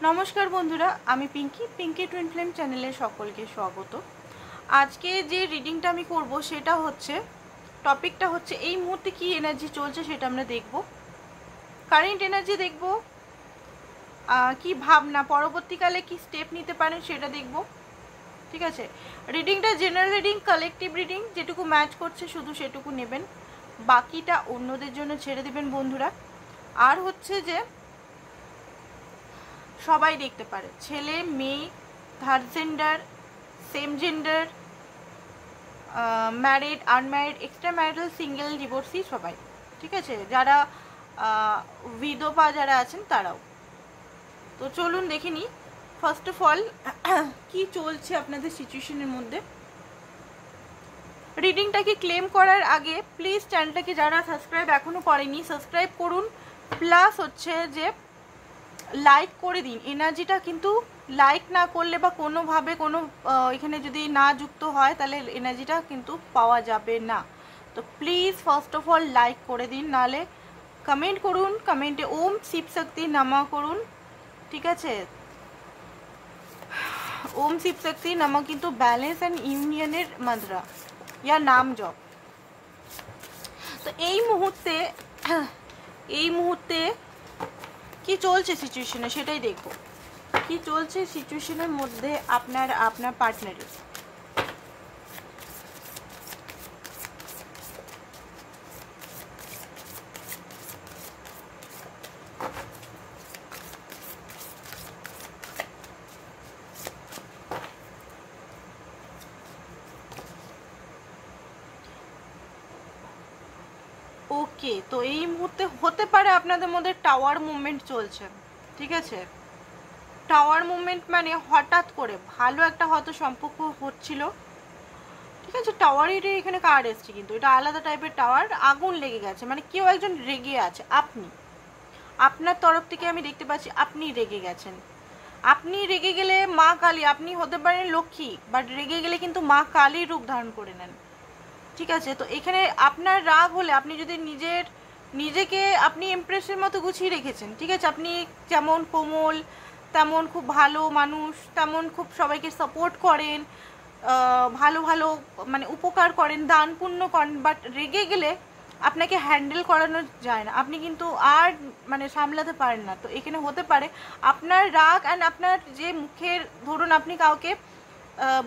নমস্কার বন্ধুরা, আমি পিঙ্কি টুইন ফ্লেম চ্যানেলে সকলকে স্বাগত। আজকে যে রিডিংটা আমি করব সেটা হচ্ছে, টপিকটা হচ্ছে এই মুহূর্তে কি এনার্জি চলছে সেটা আমরা দেখব। কারেন্ট এনার্জি দেখব, কি ভাবনা, পরবর্তীকালে কি স্টেপ নিতে পারেন সেটা দেখব। ঠিক আছে, রিডিংটা জেনারেল রিডিং, কালেকটিভ রিডিং, যেটুকু ম্যাচ করছে শুধু সেটুকু নেবেন, বাকিটা অন্যদের জন্য ছেড়ে দেবেন বন্ধুরা। আর হচ্ছে যে সবাই দেখতে পারে, ছেলে মেয়ে, third gender, same gender, married, unmarried, extra marital, single, divorcee, সবাই। ঠিক আছে, যারা বিধবা যারা আছেন তারাও। তো চলুন দেখে নিই ফার্স্ট অফ অল কি চলছে আপনাদের সিচুয়েশনের মধ্যে। রিডিংটাকে ক্লেম করার আগে প্লিজ চ্যানেলটাকে যারা সাবস্ক্রাইব এখনও করেনি সাবস্ক্রাইব করুন, প্লাস হচ্ছে যে লাইক করে দিন। এনার্জিটা কিন্তু লাইক না করলে বা কোনোভাবে কোনো এখানে যদি না যুক্ত হয় তাহলে এনার্জিটা কিন্তু পাওয়া যাবে না। তো please first of all like করে দিন, নাহলে কমেন্ট করুন, কমেন্টে ওম শিব শক্তি নমঃ করুন। ঠিক আছে, ওম শিব শক্তি নমঃ কিন্তু ব্যালেন্স অ্যান্ড ইউনিয়নের মন্ত্র ইয়া নাম জপ। তো এই মুহূর্তে কি চলছে সিচুয়েশনে সেটাই দেখব। কি চলছে সিচুয়েশনের মধ্যে আপনার পার্টনারের। ওকে, তো এই মুহূর্তে হতে পারে আপনাদের মধ্যে টাওয়ার মুভমেন্ট চলছে। ঠিক আছে, টাওয়ার মুভমেন্ট মানে হঠাৎ করে ভালো একটা হয়তো সম্পর্ক হচ্ছিল। ঠিক আছে, টাওয়ারেরই এখানে কার্ড এসছে, কিন্তু এটা আলাদা টাইপের টাওয়ার। আগুন লেগে গেছে মানে কেউ একজন রেগে আছে, আপনার তরফ থেকে আমি দেখতে পাচ্ছি আপনি রেগে গেছেন। আপনি রেগে গেলে মা কালী, আপনি হতে পারেন লক্ষ্মী, বাট রেগে গেলে কিন্তু মা কালীর রূপ ধারণ করে নেন। ঠিক আছে, তো এখানে আপনার রাগ হলে আপনি যদি নিজেকে আপনি এমপ্রেসের মতো গুছিয়ে রেখেছেন। ঠিক আছে, আপনি যেমন কোমল, তেমন খুব ভালো মানুষ, তেমন খুব সবাইকে সাপোর্ট করেন, ভালো ভালো মানে উপকার করেন, দান পুণ্য করেন, বাট রেগে গেলে আপনাকে হ্যান্ডেল করানো যায় না, আপনি কিন্তু আর মানে সামলাতে পারেন না। তো এখানে হতে পারে আপনার রাগ অ্যান্ড আপনার যে মুখের, ধরুন আপনি কাউকে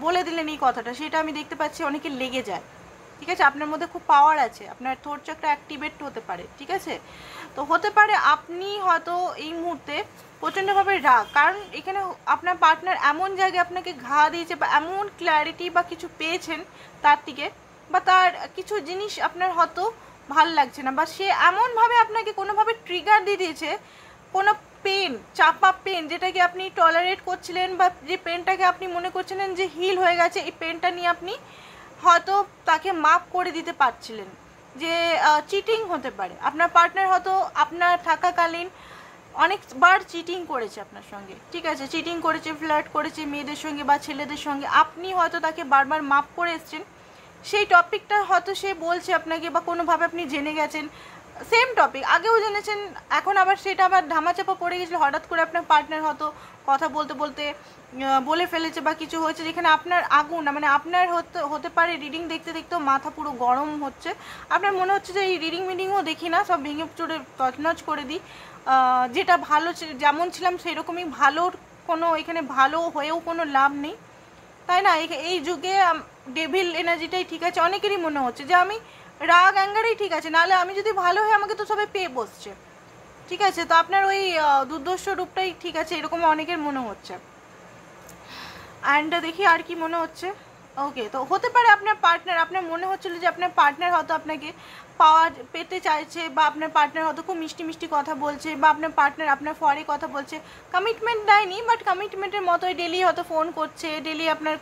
বলে দিলেন এই কথাটা, সেটা আমি দেখতে পাচ্ছি অনেকে লেগে যায়। ঠিক আছে, আপনার মধ্যে খুব পাওয়ার আছে, আপনার থ্রোট চাকরা অ্যাক্টিভেট হতে পারে। ঠিক আছে, তো হতে পারে আপনি হয়তো এই মুহূর্তে প্রচণ্ডভাবে রাগ, কারণ এখানে আপনার পার্টনার এমন জায়গায় আপনাকে ঘা দিয়েছে বা এমন ক্ল্যারিটি বা কিছু পেয়েছেন তার থেকে, বা তার কিছু জিনিস আপনার হয়তো ভাল লাগছে না, বা সে এমনভাবে আপনাকে কোনোভাবে ট্রিগার দিয়ে দিয়েছে, কোনো পেন, চাপা পেন, যেটাকে আপনি টলারেট করছিলেন, বা যে পেনটাকে আপনি মনে করছিলেন যে হিল হয়ে গেছে, এই পেনটা নিয়ে আপনি হয়তো তাকে মাফ করে দিতে পারছিলেন। যে চিটিং হতে পারে, আপনার পার্টনার হয়তো আপনার থাকাকালীন অনেকবার চিটিং করেছে আপনার সঙ্গে। ঠিক আছে, চিটিং করেছে, ফ্লার্ট করেছে মেয়েদের সঙ্গে বা ছেলেদের সঙ্গে, আপনি হয়তো তাকে বারবার মাফ করে এসছেন। সেই টপিকটা হয়তো সে বলছে আপনাকে, বা কোনোভাবে আপনি জেনে গেছেন, সেম টপিক আগেও জেনেছেন, এখন আবার সেটা আবার ধামাচাপা পড়ে গেছিলো, হঠাৎ করে আপনার পার্টনার হয়তো কথা বলতে বলতে বলে ফেলেছে বা কিছু হয়েছে, যেখানে আপনার আগুন, মানে আপনার হতে পারে রিডিং দেখতে দেখতেও মাথা পুরো গরম হচ্ছে, আপনার মনে হচ্ছে যে এই রিডিংও দেখি না, সব ভেঙে চড়ে তছনছ করে দিই, যেটা ভালো যেমন ছিলাম সেই রকমই, ভালোর কোনো এখানে ভালো হয়েও কোনো লাভ নেই, তাই না? এই যুগে ডেভিল এনার্জিটাই ঠিক আছে, অনেকেরই মনে হচ্ছে যে আমি রাগ অ্যাঙ্গারেই ঠিক আছে, নাহলে আমি যদি ভালো হই আমাকে তো সবাই পেয়ে বসছে। ঠিক আছে, তো আপনার ওই দুর্দর্শ রূপটাই ঠিক আছে, এরকম অনেকের মনে হচ্ছে। অ্যান্ড দেখি আর কি মনে হচ্ছে। ওকে, তো হতে পারে আপনার মনে হচ্ছিল যে আপনার পার্টনার হয়তো আপনাকে পেতে চাইছে, বা আপনার পার্টনার হয়তো খুব মিষ্টি মিষ্টি কথা বলছে, বা আপনার পার্টনার আপনার ফরে কথা বলছে, কমিটমেন্ট দেয়নি বাট কমিটমেন্টের মতোই ডেলি হয়তো ফোন করছে, ডেলি আপনার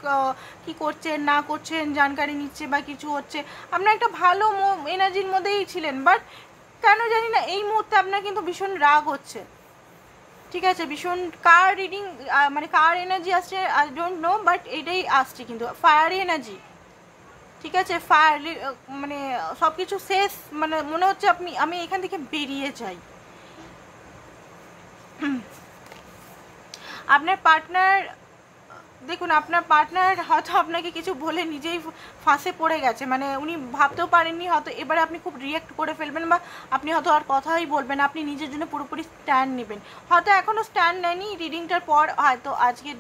কি করছেন না করছেন জানকারি নিচ্ছে বা কিছু হচ্ছে, আপনার একটা ভালো এনার্জির মধ্যেই ছিলেন, বাট কেন জানি না এই মুহূর্তে আপনার কিন্তু ভীষণ রাগ হচ্ছে। ঠিক আছে, ভীষণ কার রিডিং মানে কার এনার্জি আসছে আই ডোন্ট নো, বাট এটাই আসছে কিন্তু ফায়ারি এনার্জি। ঠিক আছে, ফায়ার মানে সব কিছু শেষ, মানে মনে হচ্ছে আমি এখান থেকে বেরিয়ে যাই। আপনার পার্টনার, দেখুন আপনার পার্টনার হয়তো আপনাকে কিছু বলে নিজেই ফাঁসে পড়ে গেছে, মানে উনি ভাবতেও পারেননি, হয়তো এবারে আপনি খুব রিয়েক্ট করে ফেলবেন বা আপনি হয়তো আর কথাই বলবেন, আপনি নিজের জন্য পুরোপুরি স্ট্যান্ড নেবেন। হয়তো এখনও স্ট্যান্ড নেয়নি, রিডিংটার পর হয়তো আজকের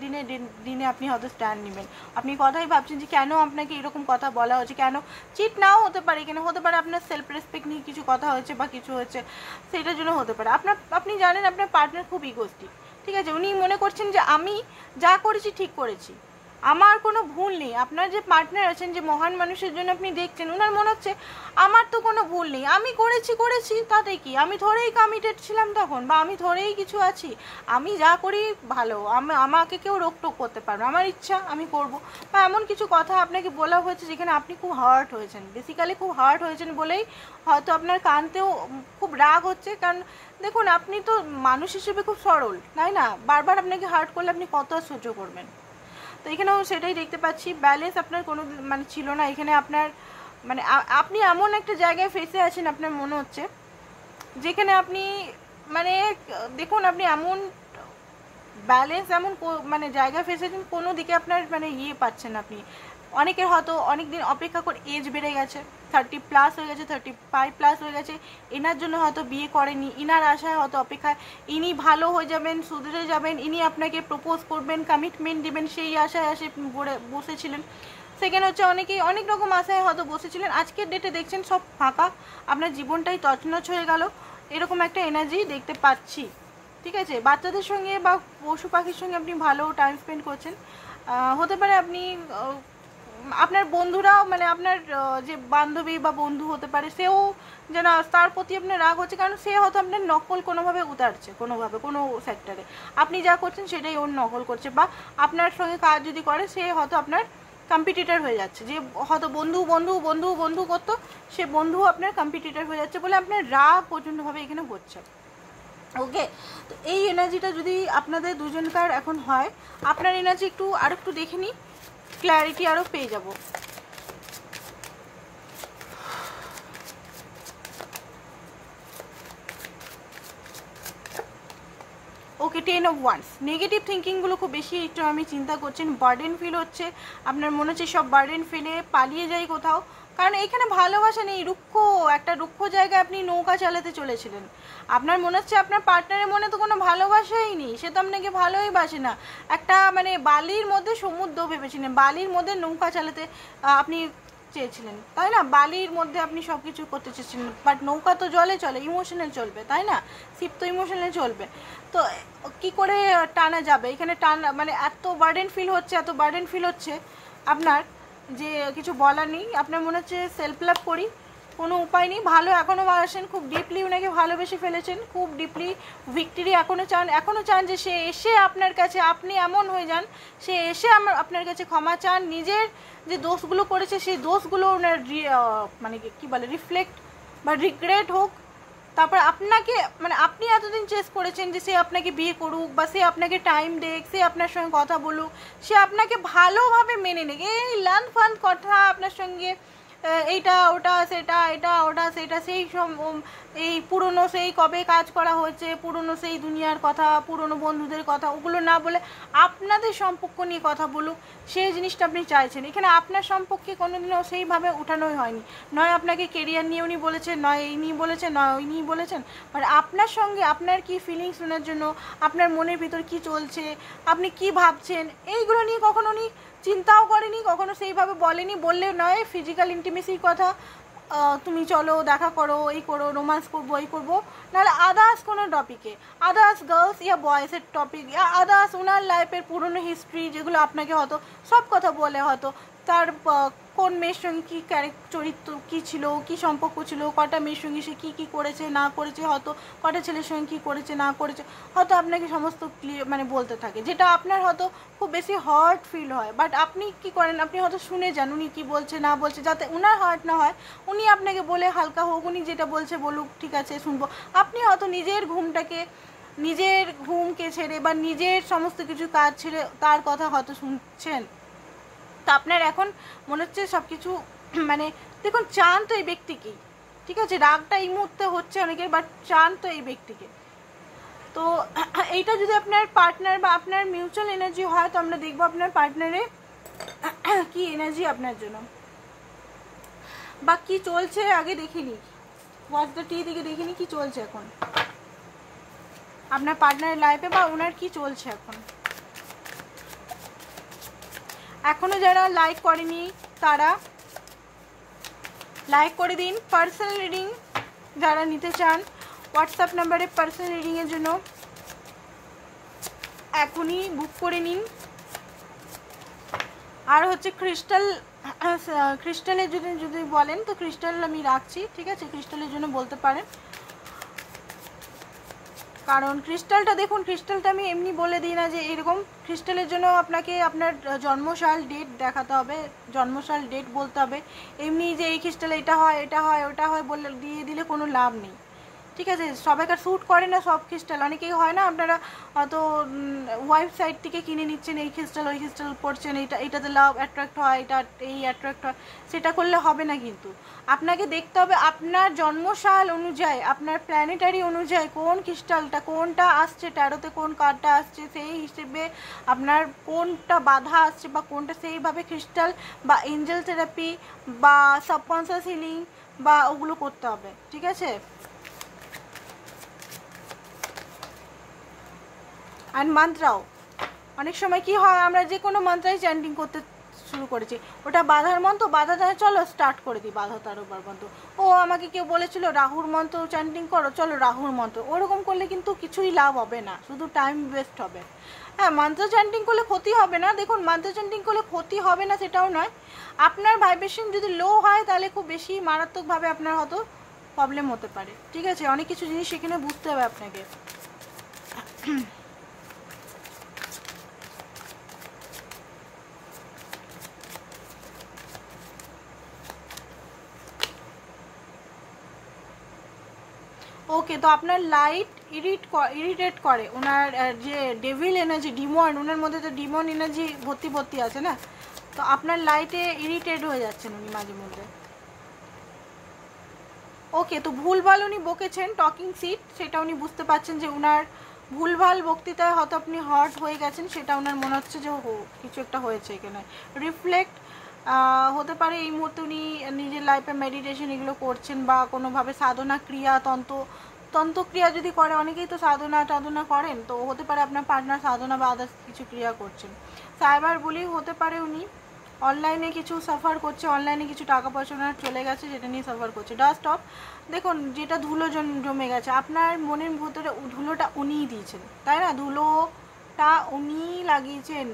দিনে আপনি হয়তো স্ট্যান্ড নেবেন। আপনি কথাই ভাবছেন যে কেন আপনাকে এরকম কথা বলা হচ্ছে, কেন চিট নাও হতে পারে, কেন হতে পারে আপনার সেলফ রেসপেক্ট নিয়ে কিছু কথা হয়েছে বা কিছু হয়েছে, সেটার জন্য হতে পারে। আপনি জানেন আপনার পার্টনার খুব ইগোস্টিক, ঠিক আছে, উনি মনে করছেন যে আমি যা করেছি ঠিক করেছি, আমার কোনো ভুল নেই। আপনার যে পার্টনার আছেন, যে মহান মানুষের জন্য আপনি দেখছেন, ওনার মনে হচ্ছে আমার তো কোনো ভুল নেই, আমি করেছি তাতে কি, আমি ধরেই কমিটেড ছিলাম তখন, বা আমি ধরেই কিছু আছি, আমি যা করি ভালো, আমাকে কেউ রোকটোক করতে পারবে, আমার ইচ্ছা আমি করব, বা এমন কিছু কথা আপনাকে বলা হয়েছে যেখানে আপনি খুব হার্ট হয়েছেন। বেসিক্যালি খুব হার্ট হয়েছেন বলেই হয়তো আপনার কানতেও খুব রাগ হচ্ছে, কারণ দেখুন আপনি তো মানুষ হিসেবে খুব সরল, তাই না? বারবার আপনাকে হার্ট করলে আপনি কত সহ্য করবেন? তো এখানেও সেটাই দেখতে পাচ্ছি, ব্যালেন্স আপনার কোনো মানে ছিল না এখানে। আপনার মানে আপনি এমন একটা জায়গায় ফেসে আছেন, আপনার মনে হচ্ছে যেখানে আপনি মানে দেখুন আপনি এমন ব্যালেন্স এমন মানে জায়গায় ফেসেছেন, কোনো দিকে আপনার মানে পাচ্ছেন আপনি। অনেকের হয়তো অনেক দিন অপেক্ষা করে এজ বেড়ে গেছে, 30+ হয়ে গেছে, 35+ হয়ে গেছে, এনার জন্য হয়তো বিয়ে করেনি, ইনার আশায় হয়তো অপেক্ষায়, ইনি ভালো হয়ে যাবেন, সুধরে যাবেন, ইনি আপনাকে প্রপোজ করবেন, কমিটমেন্ট দিবেন, সেই আশায় বসেছিলেন। সেকেন্ড হচ্ছে অনেকেই অনেক রকম আশায় হয়তো বসেছিলেন, আজকের ডেটে দেখছেন সব ফাঁকা, আপনার জীবনটাই তছনছ হয়ে গেল, এরকম একটা এনার্জি দেখতে পাচ্ছি, ঠিক আছে। বাচ্চাদের সঙ্গে বা পশু পাখির সঙ্গে আপনি ভালো টাইম স্পেন্ড করছেন, হতে পারে আপনি আপনার বন্ধুরাও মানে আপনার যে বান্ধবী বা বন্ধু হতে পারে, সেও যেন তার প্রতি আপনার রাগ হচ্ছে, কারণ সে হয়তো আপনার নকল কোনোভাবে উতারছে, কোনোভাবে কোনো সেক্টরে আপনি যা করছেন সেটাই ওর নকল করছে, বা আপনার সঙ্গে কাজ যদি করে সে হয়তো আপনার কম্পিটিটর হয়ে যাচ্ছে, যে হয়তো বন্ধু বন্ধু বন্ধু বন্ধু করতো, সে বন্ধু আপনার কম্পিটিটর হয়ে যাচ্ছে বলে আপনার রাগ প্রচণ্ডভাবে এখানে হচ্ছে। ওকে, তো এই এনার্জিটা যদি আপনাদের দুজনকার এখন হয়, আপনার এনার্জি একটু দেখে নিই, ক্ল্যারিটি আরও পেয়ে যাব। ওকে, 10 of Wands, নেগেটিভ থিঙ্কিংগুলো খুব বেশি একটু আমি চিন্তা করছেন, বার্ডেন ফিল হচ্ছে, আপনার মনে হচ্ছে সব বার্ডেন ফেলে পালিয়ে যাই কোথাও, কারণ এখানে ভালোবাসা নেই, একটা রুক্ষ জায়গায় আপনি নৌকা চালাতে চলেছিলেন, আপনার মনে হচ্ছে আপনার পার্টনারের মনে তো কোনো ভালোবাসাই নেই, সে তো আপনাকে ভালোই বাসে না, একটা মানে বালির মধ্যে সমুদ্র ভেবেছিলেন, বালির মধ্যে নৌকা চালাতে আপনি চেয়েছিলেন, তাই না? বালির মধ্যে আপনি সব কিছু করতে চেয়েছিলেন, বাট নৌকা তো জলে চলে, ইমোশনাল চলবে, তাই না? শিপ তো ইমোশনাল চলবে, তো কি করে টানা যাবে এখানে? মানে এত বার্ডেন ফিল হচ্ছে আপনার, যে কিছু বলার নেই। আপনার মনে হচ্ছে সেলফ লাভ করি, কোনো উপায় নেই, ভালো এখনও বাসেন, খুব ডিপলি ওনাকে ভালোবেসে ফেলেছেন, খুব ডিপলি, ভিক্টরি এখনও চান যে সে এসে আপনার কাছে, আপনি এমন হয়ে যান, সে এসে আপনার কাছে ক্ষমা চান, নিজের যে দোষগুলো করেছে সেই দোষগুলো ওনার মানে কি বলে রিফ্লেক্ট বা রিগ্রেট হোক, তারপর আপনাকে মানে আপনি এতদিন চেস করেছেন যে সে আপনাকে বিয়ে করুক, বা সে আপনাকে টাইম দেখ, সে আপনার সঙ্গে কথা বলুক, সে আপনাকে ভালোভাবে মেনে নেক, এই লান ফান কথা আপনার সঙ্গে, এইটা ওটা সেটা, এটা ওটা সেটা, সেই সব এই পুরনো সেই কবে কাজ করা হয়েছে, পুরনো সেই দুনিয়ার কথা, পুরনো বন্ধুদের কথা, ওগুলো না বলে আপনাদের সম্পর্ক নিয়ে কথা বলুক, সেই জিনিসটা আপনি চাইছেন। এখানে আপনার সম্পর্কে কোনোদিনও সেইভাবে উঠানোই হয়নি, নয় আপনাকে কেরিয়ার নিয়ে উনি বলেছেন, নয় এই নিয়ে বলেছেন, নয় ওই নিয়ে বলেছেন, বাট আপনার সঙ্গে আপনার কি ফিলিংস শোনার জন্য, আপনার মনের ভিতর কি চলছে, আপনি কি ভাবছেন, এইগুলো নিয়ে কখনো উনি চিন্তাও করেনি, কখনো সেইভাবে বলেনি, বললে নয় ফিজিক্যাল ইন্টিমেসির কথা, তুমি চলো দেখা করো, এই করো, রোম্যান্স করবো, এই করবো, নাহলে আদার্স কোনো টপিকে, আদার্স গার্লস ইয়া বয়েসের টপিক, ইয়া আদার্স ওনার লাইফের পুরনো হিস্ট্রি, যেগুলো আপনাকে হয়তো সব কথা বলে, হয়তো তার কোন মেয়ের সঙ্গে কী চরিত্র কী ছিল, কী সম্পর্ক ছিল, কটা মেয়ের সঙ্গে সে কী করেছে না করেছে, হয়তো কটা ছেলের সঙ্গে কী করেছে না করেছে, হয়তো আপনাকে সমস্ত ক্লিয়ার মানে বলতে থাকে, যেটা আপনার হয়তো খুব বেশি হার্ট ফিল হয়, বাট আপনি কি করেন, আপনি হয়তো শুনে যান উনি কী বলছে না বলছে, যাতে ওনার হার্ট না হয়, উনি আপনাকে বলে হালকা হোক, উনি যেটা বলছে বলুক, ঠিক আছে শুনবো, আপনি হয়তো নিজের ঘুমকে ছেড়ে বা নিজের সমস্ত কিছু কাজ ছেড়ে তার কথা হয়তো শুনছেন। তা আপনার এখন মনে হচ্ছে সব কিছু মানে দেখুন, চান তো এই ব্যক্তিকেই, ঠিক আছে, রাগটা এই মুহূর্তে হচ্ছে অনেকের, বাট চান তো এই ব্যক্তিকে, তো এইটা যদি আপনার পার্টনার বা আপনার মিউচুয়াল এনার্জি হয় তো আমরা দেখবো আপনার পার্টনারে কি এনার্জি আপনার জন্য বা কি চলছে আগে দেখিনি, ওয়াচ দ্য টি থেকে দেখিনি কি চলছে এখন আপনার পার্টনারের লাইফে বা ওনার কি চলছে এখন। এখনো যারা লাইক করেনি তারা লাইক করে দিন। পার্সোনাল রিডিং যারা নিতে চান হোয়াটসঅ্যাপ নাম্বারে পার্সোনাল রিডিংয়ের জন্য এখনই বুক করে নিন। আর হচ্ছে ক্রিস্টালের যদি বলেন তো ক্রিস্টাল আমি রাখছি, ঠিক আছে, ক্রিস্টালের জন্য বলতে পারেন। কারণ ক্রিস্টালটা দেখুন, ক্রিস্টালটা আমি এমনি বলে দিই না যে এরকম, ক্রিস্টালের জন্য আপনাকে আপনার জন্মসাল ডেট দেখাতে হবে, জন্মসাল ডেট বলতে হবে। এমনি যে এই ক্রিস্টাল এটা হয় এটা হয় ওটা হয় বলে দিয়ে দিলে কোনো লাভ নেই, ঠিক আছে। সবাইকার শ্যুট করে না সব ক্রিস্টাল, অনেকেই হয় না আপনারা হয়তো ওয়েবসাইট থেকে কিনে নিচ্ছেন এই ক্রিস্টাল ওই ক্রিস্টাল পড়ছেন, এটাতে লাভ অ্যাট্রাক্ট হয়, এটা এই অ্যাট্রাক্ট হয়, সেটা করলে হবে না। কিন্তু আপনাকে দেখতে হবে আপনার জন্মসাল অনুযায়ী, আপনার প্ল্যানেটারি অনুযায়ী কোন ক্রিস্টালটা কোনটা আসছে, ট্যারোতে কোন কার্ডটা আসছে সেই হিসেবে আপনার কোনটা বাধা আসছে বা কোনটা সেইভাবে ক্রিস্টাল বা এঞ্জেল থেরাপি বা সাবকনসিয়াস হিলিং বা ওগুলো করতে হবে, ঠিক আছে। আর মন্ত্রাও অনেক সময় কি হয় আমরা যে কোনো মন্ত্রাই চ্যান্টিং করতে শুরু করেছি, ওটা বাধার মন্ত্র, বাধা দেয় চলো স্টার্ট করে দিই বাধা তারোবার মন্ত্র। ও আমাকে কেউ বলেছিল রাহুর মন্ত্র চ্যান্টিং করো, চলো রাহুর মন্ত্র। ওরকম করলে কিন্তু কিছুই লাভ হবে না, শুধু টাইম ওয়েস্ট হবে। হ্যাঁ, মন্ত্র চ্যান্টিং করলে ক্ষতি হবে না, দেখুন মন্ত্র চ্যান্টিং করলে ক্ষতি হবে না সেটাও নয়, আপনার ভাইব্রেশন যদি লো হয় তাহলে খুব বেশি মারাত্মকভাবে আপনার হয়তো প্রবলেম হতে পারে, ঠিক আছে। অনেক কিছু জিনিস সেখানে বুঝতে হবে আপনাকে। ওকে, তো আপনার লাইট ইরিটেট করে ওনার যে ডেভিল এনার্জি ডিমন, ওনার মধ্যে তো ডিমন এনার্জি ভর্তি আছে না, তো আপনার লাইটে ইরিটেট হয়ে যাচ্ছেন উনি মাঝে মধ্যে। ওকে, তো ভুলভাল উনি বকেছেন টকিং সিট, সেটা উনি বুঝতে পারছেন যে উনার ভুলভাল বক্তৃতায় হয়তো আপনি হার্ট হয়ে গেছেন, সেটা ওনার মনে হচ্ছে যে কিছু একটা হয়েছে এখানে। রিফ্লেক্ট হতে পারে এই মুহূর্তে উনি নিজের লাইফে মেডিটেশন এগুলো করছেন বা কোনোভাবে সাধনা ক্রিয়া তন্ত্রক্রিয়া যদি করে, অনেকেই তো সাধনা করেন, তো হতে পারে আপনার পার্টনার সাধনা বা আদার্স কিছু ক্রিয়া করছেন। সাইবার বুলিং হতে পারে উনি অনলাইনে কিছু সাফার করছে, অনলাইনে কিছু টাকা পয়সা ওনার চলে গেছে যেটা নিয়ে সাফার করছে। ডাস্ট অফ, দেখুন যেটা ধুলো জমে গেছে আপনার মনের ভিতরে, ধুলোটা উনিই দিয়েছেন, তাই না, ধুলোটা উনিই লাগিয়েছেন।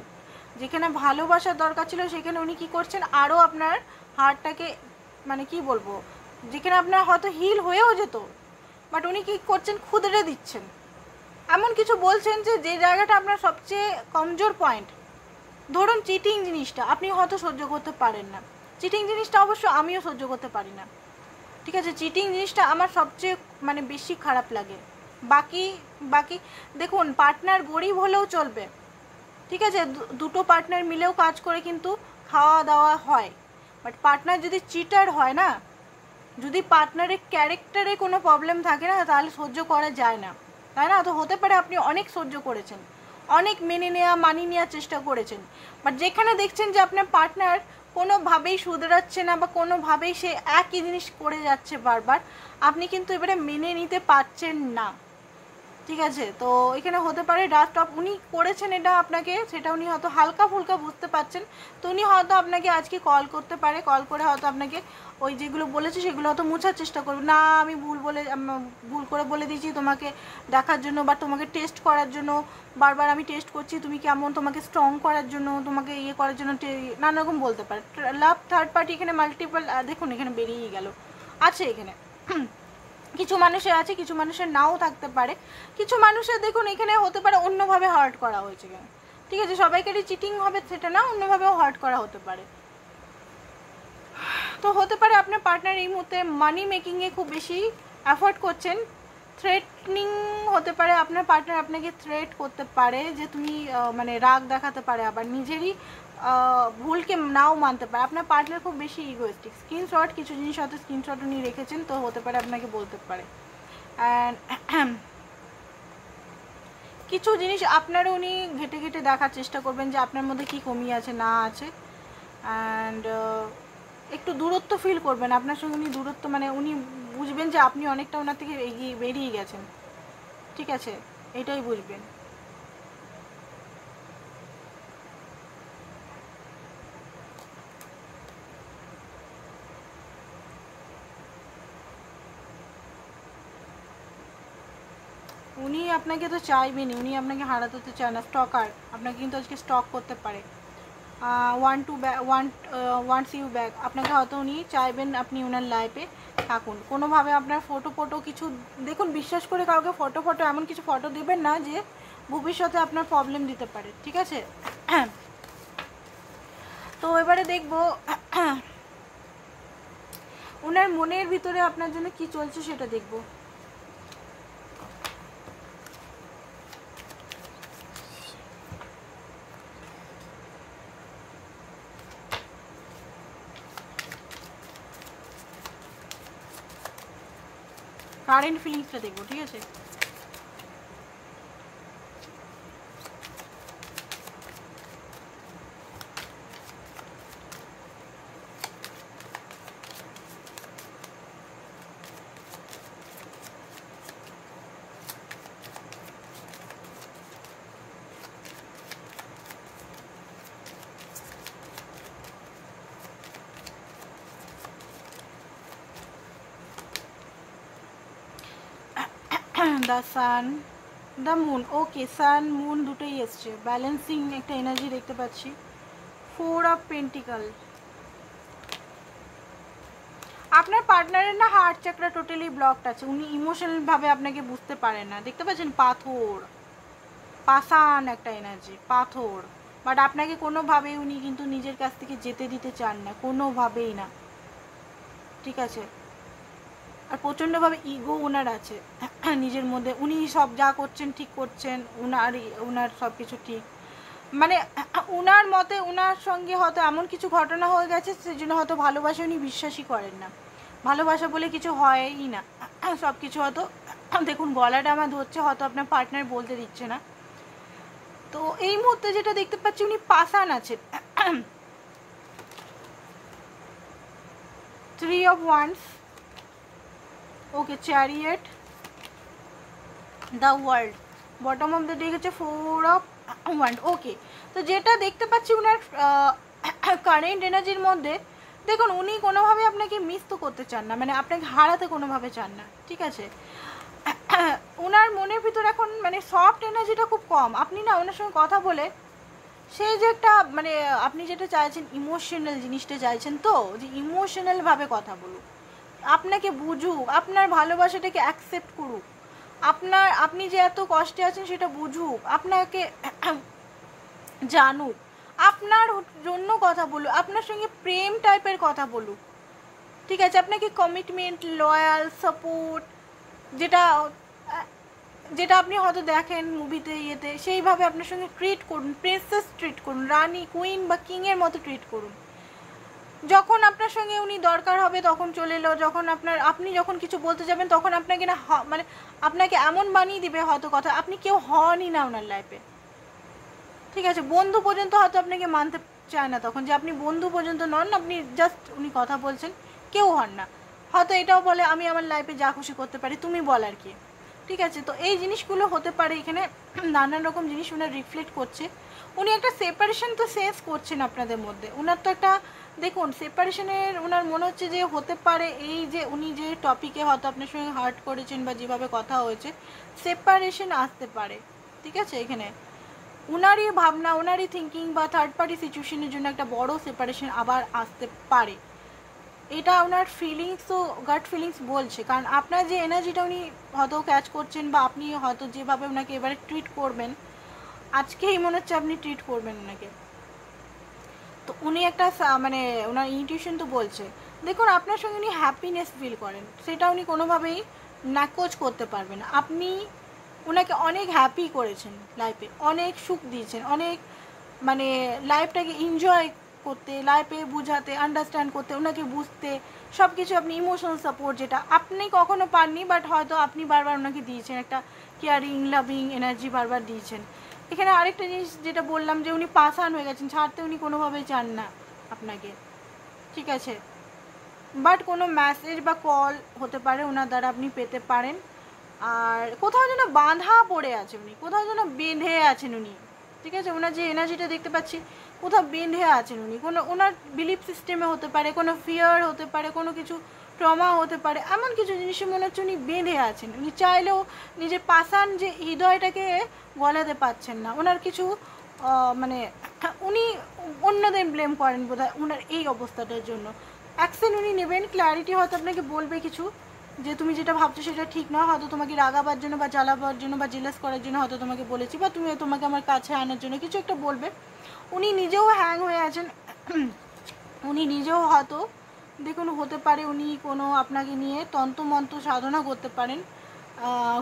যেখানে ভালোবাসার দরকার ছিল সেখানে উনি কি করছেন, আরও আপনার হার্টটাকে মানে কি বলবো, যেখানে আপনার হয়তো হিল হয়েও যেত, বাট উনি কি করছেন খুদরে দিচ্ছেন। এমন কিছু বলছেন যে জায়গাটা আপনার সবচেয়ে কমজোর পয়েন্ট, ধরুন চিটিং জিনিসটা আপনি হয়তো সহ্য করতে পারেন না, চিটিং জিনিসটা অবশ্য আমিও সহ্য করতে পারি না, ঠিক আছে। চিটিং জিনিসটা আমার সবচেয়ে মানে বেশি খারাপ লাগে। বাকি দেখুন পার্টনার গরিব হলেও চলবে, ঠিক আছে, দুটো পার্টনার মিলেও কাজ করে কিন্তু খাওয়া দাওয়া হয়, বাট পার্টনার যদি চিটার হয় না, যদি পার্টনারের ক্যারেক্টারে কোনো প্রবলেম থাকে না তাহলে সহ্য করা যায় না, তাই না। তো হতে পারে আপনি অনেক সহ্য করেছেন, অনেক মেনে নেওয়া মানিয়ে নেওয়ার চেষ্টা করেছেন, বাট যেখানে দেখছেন যে আপনার পার্টনার কোনোভাবেই শুধরাচ্ছে না বা কোনোভাবেই সে একই জিনিস করে যাচ্ছে বারবার, আপনি কিন্তু এবারে মেনে নিতে পারছেন না, ঠিক আছে। তো এখানে হতে পারে ডাস্ট অফ উনি করেছেন এটা আপনাকে, সেটা উনি হয়তো হালকা ফুলকা বুঝতে পারছেন, তো উনি হয়তো আপনাকে আজকে কল করতে পারে, কল করে হয়তো আপনাকে ওই যেগুলো বলেছে সেগুলো হয়তো মোছার চেষ্টা করবে, না আমি ভুল করে বলে দিয়েছি তোমাকে দেখার জন্য বা তোমাকে টেস্ট করার জন্য, বারবার আমি টেস্ট করছি তুমি কেমন, তোমাকে স্ট্রং করার জন্য, তোমাকে ইয়ে করার জন্য নানা রকম বলতে পারে। লাভ থার্ড পার্টি এখানে মাল্টিপল, দেখুন এখানে বেরিয়েই গেল আছে এখানে। কিছু মানুষের আছে, কিছু মানুষের নাও থাকতে পারে, কিছু মানুষের দেখুন এখানে হতে পারে অন্যভাবে হার্ট করা হয়েছে কেন, ঠিক আছে, সবাইকারই চিটিং হবে সেটা না, অন্যভাবেও হার্ট করা হতে পারে। তো হতে পারে আপনার পার্টনার এই মুহূর্তে মানি মেকিংয়ে খুব বেশি এফোর্ট করছেন, থ্রেটনিং হতে পারে, আপনার পার্টনার আপনাকে থ্রেট করতে পারে যে তুমি মানে রাগ দেখাতে পারে, আবার নিজেরই ভুলকে নাও মানতে পারে। আপনার পার্টনার খুব বেশি ইগোয়েস্টিক, স্ক্রিনশট কিছু জিনিস হয়তো স্ক্রিনশট উনি রেখেছেন, তো হতে পারে আপনাকে বলতে পারে। অ্যান্ড কিছু জিনিস আপনারও উনি ঘেটে ঘেটে দেখার চেষ্টা করবেন যে আপনার মধ্যে কি কমি আছে না আছে। অ্যান্ড একটু দূরত্ব ফিল করবেন আপনার সঙ্গে উনি, দূরত্ব মানে উনি বুঝবেন যে আপনি অনেকটা ওনার থেকে এগিয়ে বেরিয়ে গেছেন, ঠিক আছে, এটাই বুঝবেন। উনি আপনাকে তো চাইবেনই, উনি আপনাকে হারাতে তো চায় না, স্টকার, আপনাকে কিন্তু আজকে স্টক করতে পারে। ওয়ান্টস ইউ ব্যাক, আপনাকে হয়তো উনি চাইবেন আপনি ওনার লাইফে থাকুন। কোনোভাবে আপনার ফটো কিছু দেখুন, বিশ্বাস করে কাউকে ফটো এমন কিছু ফটো দেবেন না যে ভবিষ্যতে আপনার প্রবলেম দিতে পারে, ঠিক আছে। তো এবারে দেখবো ওনার মনের ভিতরে আপনার জন্য কি চলছে সেটা দেখবো। কারেন্ট ফিলিংসটা দেখবো, ঠিক আছে। The sun, the moon, okay, San moon দুটোই এসছে, ব্যালেন্সিং একটা এনার্জি দেখতে পাচ্ছি। 4 অফ পেন্টিকল, আপনার পার্টনারের না হার্ট চাকরা টোটালি ব্লকড আছে, উনি ইমোশনাল ভাবে আপনাকে বুঝতে পারেন না, দেখতে পাচ্ছেন, পাথর, পাষাণ একটা এনার্জি, পাথর। বাট আপনাকে কোনোভাবেই উনি কিন্তু নিজের কাছ থেকে যেতে দিতে চান না, কোনোভাবেই না, ঠিক আছে। আর প্রচণ্ডভাবে ইগো ওনার আছে নিজের মধ্যে, উনি সব যা করছেন ঠিক করছেন, উনার সব কিছু ঠিক, মানে উনার মতে উনার সঙ্গে হয়তো এমন কিছু ঘটনা হয়ে গেছে সেই জন্য হয়তো ভালোবাসা উনি বিশ্বাসই করেন না, ভালোবাসা বলে কিছু হয়ই না, সব কিছু হয়তো, দেখুন গলাটা আমার ধরছে, হয়তো আপনার পার্টনার বলতে দিচ্ছে না। তো এই মুহূর্তে যেটা দেখতে পাচ্ছি উনি পাষাণ আছেন। 3 of wands, okay, chariot, the world, bottom of the deck হচ্ছে 4 অফ ওয়ান্ড, ওকে। তো যেটা দেখতে পাচ্ছি উনার কারেন্ট এনার্জির মধ্যে, দেখুন উনি কোনোভাবে আপনাকে মিস তো করতে চান না, মানে আপনাকে হারাতে কোনোভাবে চান না, ঠিক আছে। ওনার মনের ভিতর এখন মানে সফট এনার্জিটা খুব কম, আপনি না ওনার সঙ্গে কথা বলে সেই যে একটা মানে আপনি যেটা চাইছেন ইমোশনাল জিনিসটা চাইছেন, তো যে ইমোশনালভাবে কথা বলুক, আপনাকে বুঝুক, আপনার ভালোবাসাটাকে অ্যাকসেপ্ট করুক, আপনি যে এত কষ্টে আছেন সেটা বুঝুক, আপনাকে জানুক, আপনার জন্য কথা বলুক, আপনার সঙ্গে প্রেম টাইপের কথা বলুক, ঠিক আছে। আপনাকে কমিটমেন্ট, লয়াল, সাপোর্ট, যেটা যেটা আপনি হয়তো দেখেন মুভিতে ইয়েতে, সেইভাবে আপনার সঙ্গে ট্রিট করুন, প্রিন্সেস ট্রিট করুন, রানী, কুইন বা কিংয়ের মতো ট্রিট করুন। যখন আপনার সঙ্গে উনি দরকার হবে তখন চলে এলো, যখন আপনি যখন কিছু বলতে যাবেন তখন আপনাকে না মানে আপনাকে এমন বানিয়ে দিবে হয়তো কথা, আপনি কেউ হনই না ওনার লাইফে, ঠিক আছে। বন্ধু পর্যন্ত হয়তো আপনাকে মানতে চায় না তখন, যে আপনি বন্ধু পর্যন্ত নন, আপনি জাস্ট উনি কথা বলছেন, কেউ হন না। হয়তো এটাও বলে আমি আমার লাইফে যা খুশি করতে পারি, তুমি বল আর কি, ঠিক আছে। তো এই জিনিসগুলো হতে পারে, এখানে নানান রকম জিনিস ওনার রিফ্লেক্ট করছে। উনি একটা সেপারেশন তো সেন্স করছেন আপনাদের মধ্যে, ওনার তো একটা, দেখুন সেপারেশনের ওনার মনে হচ্ছে যে হতে পারে, এই যে উনি যে টপিকে হয়তো আপনার সঙ্গে হার্ট করেছেন বা যেভাবে কথা হয়েছে, সেপারেশন আসতে পারে, ঠিক আছে। এখানে উনারই ভাবনা, উনারই থিঙ্কিং বা থার্ড পার্টি সিচুয়েশনের জন্য একটা বড় সেপারেশন আবার আসতে পারে, এটা ওনার ফিলিংস, তো গাট ফিলিংস বলছে। কারণ আপনার যে এনার্জিটা উনি হয়তো ক্যাচ করছেন, বা আপনি হয়তো যেভাবে ওনাকে এবারে ট্রিট করবেন, আজকেই মনে হচ্ছে আপনি ট্রিট করবেন ওনাকে, তো উনি একটা মানে ওনার ইনটিউশন তো বলছে, দেখুন আপনার সঙ্গে উনি হ্যাপিনেস ফিল করেন, সেটা উনি কোনোভাবেই নাকচ করতে পারবেন। আপনি ওনাকে অনেক হ্যাপি করেছেন লাইফে, অনেক সুখ দিয়েছেন, অনেক মানে লাইফটাকে এনজয় করতে, লাইফে বুঝাতে, আন্ডারস্ট্যান্ড করতে, ওনাকে বুঝতে, সব কিছু আপনি ইমোশনাল সাপোর্ট যেটা আপনি কখনো পাননি বাট হয়তো আপনি বারবার ওনাকে দিয়েছেন, একটা কেয়ারিং লাভিং এনার্জি বারবার দিয়েছেন। এখানে আরেকটা জিনিস যেটা বললাম যে উনি পাস অন হয়ে গেছেন, ছাড়তে উনি কোনোভাবেই চান না আপনাকে, ঠিক আছে। বাট কোনো মেসেজ বা কল হতে পারে ওনার দ্বারা আপনি পেতে পারেন। আর কোথাও যেন বাঁধা পড়ে আছে উনি, কোথাও যেন বেঁধে আছেন উনি, ঠিক আছে। ওনার যে এনার্জিটা দেখতে পাচ্ছি কোথাও বেঁধে আছেন উনি, কোনো ওনার বিলিফ সিস্টেমে হতে পারে, কোনো ফিয়ার হতে পারে, কোনো কিছু ট্রমা হতে পারে, এমন কিছু জিনিসে মনে হচ্ছে উনি বেঁধে আছেন। উনি চাইলেও নিজের পাষাণ যে হৃদয়টাকে গলাতে পারছেন না। ওনার কিছু মানে উনি অন্যদের ব্লেম করেন বোধহয় ওনার এই অবস্থাটার জন্য। অ্যাকশন উনি নেবেন, ক্ল্যারিটি হয়তো আপনাকে বলবে কিছু যে তুমি যেটা ভাবছো সেটা ঠিক নয়, হয়তো তোমাকে রাগাবার জন্য বা জ্বালাবার জন্য বা জেলাস করার জন্য হয়তো তোমাকে বলেছি, বা তুমি তোমাকে আমার কাছে আনার জন্য কিছু একটা বলবে। উনি নিজেও হ্যাং হয়ে আছেন, উনি নিজেও হয়তো দেখুন হতে পারে উনি কোনো আপনাকে নিয়ে তন্ত্রমন্ত্র সাধনা করতে পারেন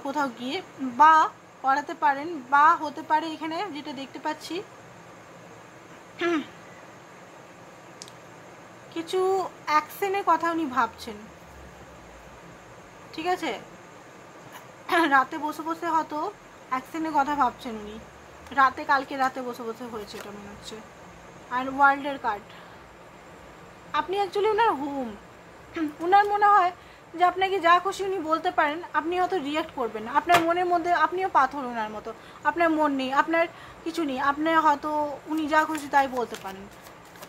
কোথাও গিয়ে, বা করাতে পারেন, বা হতে পারে এখানে যেটা দেখতে পাচ্ছি কিছু অ্যাকশনের কথা উনি ভাবছেন, ঠিক আছে। রাতে বসে বসে হয়তো অ্যাকশনের কথা ভাবছেন উনি, রাতে কালকে রাতে বসে বসে হয়েছে এটা মনে হচ্ছে। আর ওয়ার্ল্ডের কার্ড, আপনি অ্যাকচুয়ালি ওনার হোম, ওনার মনে হয় যে আপনাকে যা খুশি উনি বলতে পারেন, আপনি হয়তো রিয়াক্ট করবেন না। আপনার মনের মধ্যে আপনিও পাথর ওনার মতো, আপনার মন নেই, আপনার কিছু নেই, আপনি হয়তো উনি যা খুশি তাই বলতে পারেন।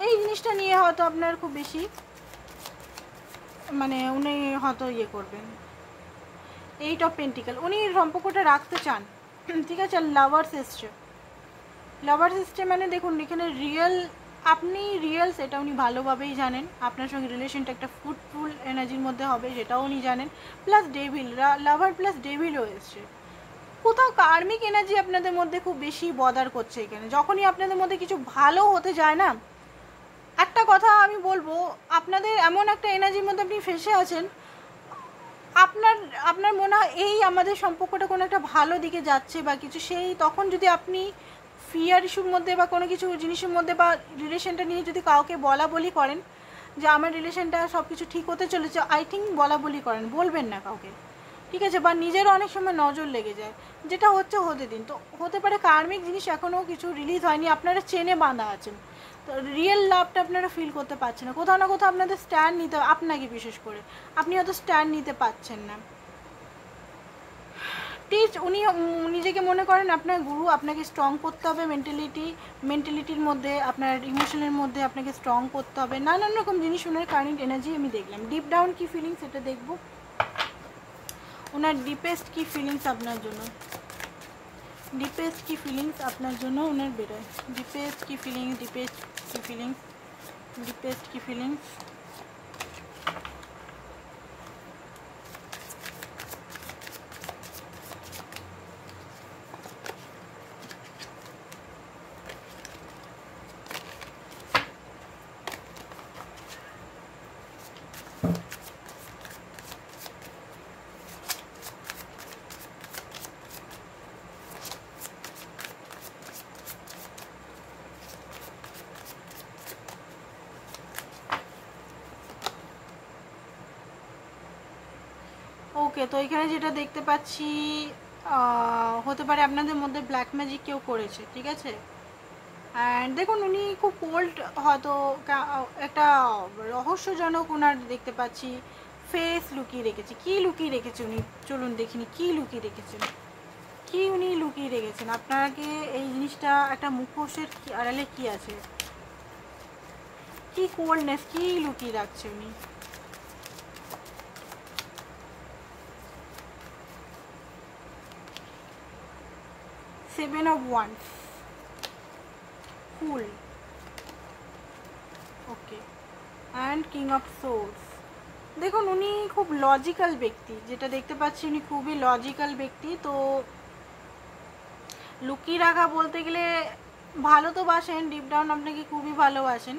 এই জিনিসটা নিয়ে হয়তো আপনার খুব বেশি মানে উনি হয়তো ইয়ে করবেন। 8 অফ পেন্টিকেল, উনি সম্পর্কটা রাখতে চান, ঠিক আছে। লাভার্স এসছে, লাভার্স এসছে মানে দেখুন এখানে রিয়েল, আপনি রিয়েল সেটা উনি ভালোভাবেই জানেন। আপনার সঙ্গে রিলেশনটা একটা ফ্রুটফুল এনার্জির মধ্যে হবে সেটাও উনি জানেন। প্লাস ডেভিল, লাভার প্লাস ডেভিলও এসছে। কোথাও কার্মিক এনার্জি আপনাদের মধ্যে খুব বেশি বদার করছে এখানে। যখনই আপনাদের মধ্যে কিছু ভালো হতে যায় না, একটা কথা আমি বলবো, আপনাদের এমন একটা এনার্জির মধ্যে আপনি ফেসে আছেন, আপনার আপনার মনে হয় এই আমাদের সম্পর্কটা কোনো একটা ভালো দিকে যাচ্ছে বা কিছু, সেই তখন যদি আপনি ফিয়ার ইস্যুর মধ্যে বা কোনো কিছু জিনিসের মধ্যে বা রিলেশনটা নিয়ে যদি কাউকে বলা বলি করেন যে আমার রিলেশনটা সব কিছু ঠিক হতে চলেছে, আই থিঙ্ক বলা বলি করেন, বলবেন না কাউকে, ঠিক আছে। বা নিজেরও অনেক সময় নজর লেগে যায়, যেটা হচ্ছে হতে দিন। তো হতে পারে কার্মিক জিনিস এখনও কিছু রিলিজ হয়নি, আপনারা চেনে বাঁধা আছেন, তো রিয়েল লাভটা আপনারা ফিল করতে পারছেন না। কোথাও না কোথাও আপনাদের স্ট্যান্ড নিতে হবে, আপনাকে বিশেষ করে আপনি হয়তো স্ট্যান্ড নিতে পারছেন না। টিচ, উনি নিজেকে মনে করেন আপনার গুরু, আপনাকে স্ট্রং করতে হবে মেন্টালিটির মধ্যে, আপনার ইমোশনের মধ্যে আপনাকে স্ট্রং করতে হবে, নানান রকম জিনিস। ওনার কারেন্ট এনার্জি আমি দেখলাম। ডিপ ডাউন কি ফিলিংস এটা দেখব, ওনার ডিপেস্ট কি ফিলিংস আপনার জন্য, ডিপেস্ট কি ফিলিংস আপনার জন্য ওনার বেরোয়। ডিপেস্ট কি ফিলিংস, ডিপেস্ট কি ফিলিংস, ডিপেস্ট কি ফিলিংস। ওকে, তো এখানে যেটা দেখতে পাচ্ছি হতে পারে আপনাদের মধ্যে ব্ল্যাক ম্যাজিক কেউ করেছে, ঠিক আছে। অ্যান্ড দেখুন উনি খুব কোল্ড, হয়তো একটা রহস্যজনক ওনার দেখতে পাচ্ছি ফেস লুকিয়ে রেখেছে। কি লুকিয়ে রেখেছে উনি, চলুন দেখিনি কি লুকিয়ে রেখেছেন, কি উনি লুকিয়ে রেখেছেন আপনাকে। এই জিনিসটা একটা মুখোশের আড়ালে কি আছে, কি কোল্ডনেস, কি লুকিয়ে রাখছে উনি। Seven of wands, full, okay, and king of swords. দেখুন উনি খুব লজিক্যাল ব্যক্তি, যেটা দেখতে পাচ্ছি উনি খুবই লজিক্যাল ব্যক্তি। তো লুকিয়ে রাখা বলতে গেলে ভালো তো বাসেন, ডিপ ডাউন আপনাকে খুবই ভালোবাসেন,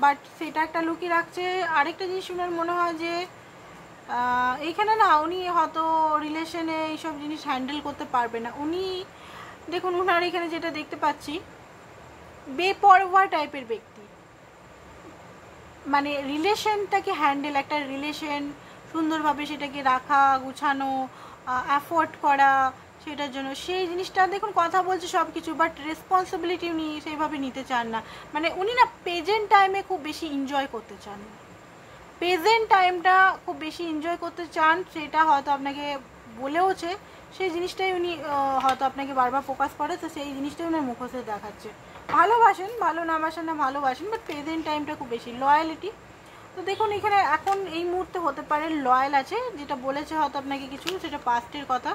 বাট সেটা একটা লুকিয়ে রাখছে। আরেকটা জিনিস ওনার মনে হয় যে এইখানে না উনি হয়তো রিলেশনে এইসব জিনিস হ্যান্ডেল করতে পারবে না উনি। দেখুন ওনার এখানে যেটা দেখতে পাচ্ছি বেপরোয়া টাইপের ব্যক্তি, মানে রিলেশনটাকে হ্যান্ডেল, একটা রিলেশন সুন্দরভাবে সেটাকে রাখা, গুছানো, অ্যাফোর্ড করা সেটার জন্য, সেই জিনিসটা দেখুন কথা বলছে সব কিছু, বাট রেসপন্সিবিলিটি উনি সেইভাবে নিতে চান না। মানে উনি না প্রেজেন্ট টাইমে খুব বেশি এনজয় করতে চান, প্রেজেন্ট টাইমটা খুব বেশি এনজয় করতে চান, সেটা হয়তো আপনাকে বলেওছে, সেই জিনিসটাই উনি হয়তো আপনাকে বারবার ফোকাস করে, তো সেই জিনিসটাই উনার মুখোশে দেখাচ্ছে। ভালোবাসেন, ভালো না বাসেন না, ভালোবাসেন, বাট প্রেজেন্ট টাইমটা খুব বেশি লয়ালিটি। তো দেখুন এখানে এখন এই মুহূর্তে হতে পারে লয়াল আছে, যেটা বলেছে হয়তো আপনাকে কিছু, সেটা পাস্টের কথা।